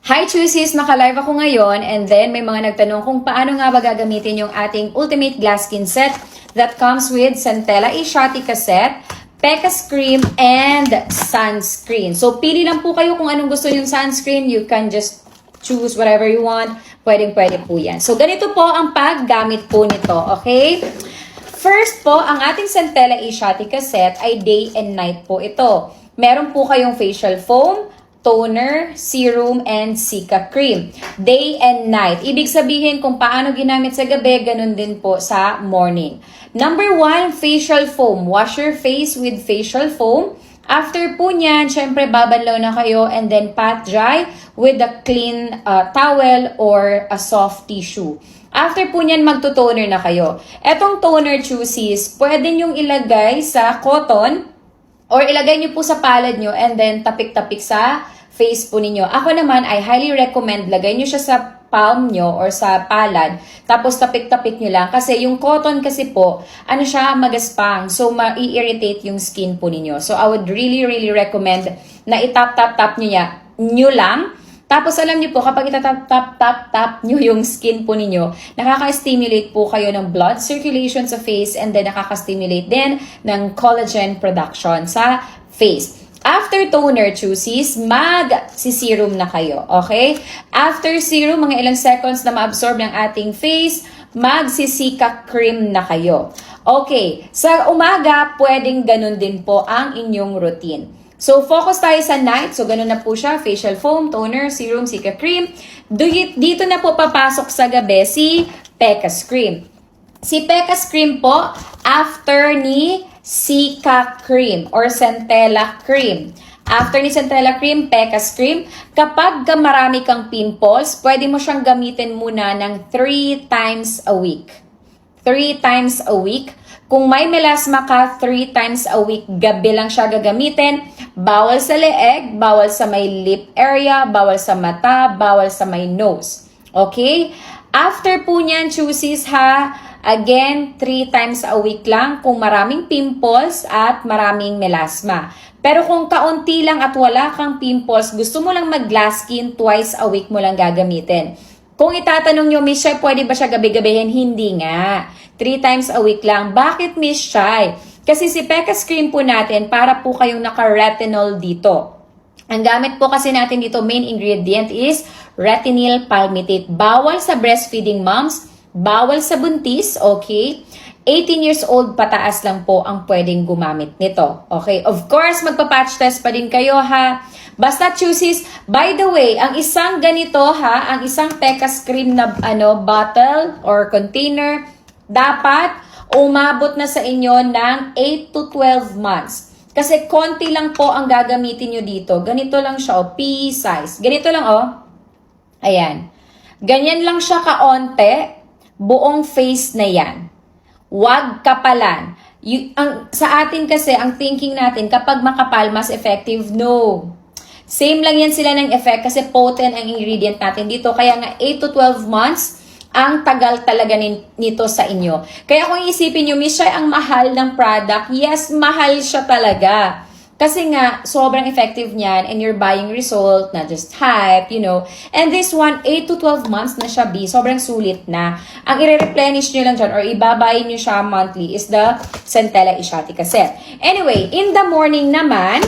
Hi Choosies! Naka-live ako ngayon and then may mga nagtanong kung paano nga ba gagamitin yung ating Ultimate Glass Skin Set that comes with Centella Asiatica Set, Pecas Cream, and Sunscreen. So pili lang po kayo kung anong gusto yung sunscreen. You can just choose whatever you want. Pwedeng-pwede po yan. So ganito po ang paggamit po nito, okay? First po, ang ating Centella Asiatica Set ay day and night po ito. Meron po kayong facial foam, toner, serum, and Cica cream. Day and night. Ibig sabihin kung paano ginamit sa gabi, ganun din po sa morning. Number 1, facial foam. Wash your face with facial foam. After po niyan, syempre babanlaw na kayo and then pat dry with a clean towel or a soft tissue. After po niyan, magto-toner na kayo. Etong toner choosies, pwede nyong ilagay sa cotton or ilagay nyo po sa palad nyo and then tapik-tapik sa face po ninyo. Ako naman, I highly recommend lagay nyo siya sa palm nyo or sa palad. Tapos tapik-tapik nyo lang. Kasi yung cotton kasi po, ano siya, magaspang. So, ma-irritate yung skin po ninyo. So, I would really recommend na itap-tap-tap nyo lang. Tapos alam niyo po, kapag itatap-tap-tap nyo yung skin po ninyo, nakaka-stimulate po kayo ng blood circulation sa face and then nakaka-stimulate din ng collagen production sa face. After toner choosies, mag-serum na kayo, okay? After serum, mga ilang seconds na ma-absorb ng ating face, mag-Cica cream na kayo. Okay, sa umaga, pwedeng ganun din po ang inyong routine. So, focus tayo sa night. So, ganun na po siya. Facial foam, toner, serum, Cica cream. Dito na po papasok sa gabi si Pecas cream. Si Pecas cream po, after ni Cica cream or Centella cream. After ni Centella cream, Pecas cream. Kapag marami kang pimples, pwede mo siyang gamitin muna ng 3 times a week. 3 times a week. Kung may melasma ka, 3 times a week, gabi lang siya gagamitin. Bawal sa leeg, bawal sa may lip area, bawal sa mata, bawal sa may nose. Okay? After po niyan, choosies ha, again, 3 times a week lang kung maraming pimples at maraming melasma. Pero kung kaunti lang at wala kang pimples, gusto mo lang mag-glass skin, twice a week mo lang gagamitin. Kung itatanong nyo, Miss Shai, pwede ba siya gabi-gabihin? Hindi nga. 3 times a week lang. Bakit, Miss Shai? Kasi si Pecas cream po natin, para po kayong naka-retinol dito. Ang gamit po kasi natin dito, main ingredient is retinol palmitate. Bawal sa breastfeeding moms, bawal sa buntis, okay? 18 years old pataas lang po ang pwedeng gumamit nito. Okay? Of course, magpa-patch test pa din kayo ha. Basta choosies. By the way, ang isang ganito ha, ang isang Pecas cream na bottle or container, dapat umabot na sa inyo ng 8 to 12 months. Kasi konti lang po ang gagamitin nyo dito. Ganito lang siya, pea size. Ganito lang, Ayan. Ganyan lang siya kaonte. Buong face na yan. Huwag kapalan. Sa atin kasi, ang thinking natin, kapag makapal, mas effective. No. Same lang yan sila ng effect kasi potent ang ingredient natin dito. Kaya nga, 8 to 12 months, ang tagal talaga nito sa inyo. Kaya kung isipin nyo, Miss Shai, ang mahal ng product, yes, mahal siya talaga. Kasi nga, sobrang effective niyan and you're buying result, not just hype, And this one, 8 to 12 months na siya, sobrang sulit na. Ang i-replenish nyo lang dyan or ibabayin nyo siya monthly is the Centella Asiatica Set. Anyway, in the morning naman,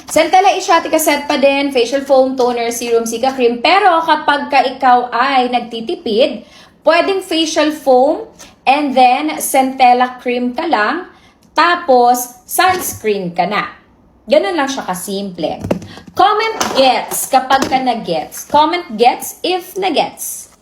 Centella Asiatica Set pa din, facial foam, toner, serum, Cica cream. Pero kapag ikaw ay nagtitipid, pwedeng facial foam and then Centella cream ka lang, tapos sunscreen ka na. Ganun lang siya kasimple. Comment gets kapag ka na-gets. Comment gets if na-gets.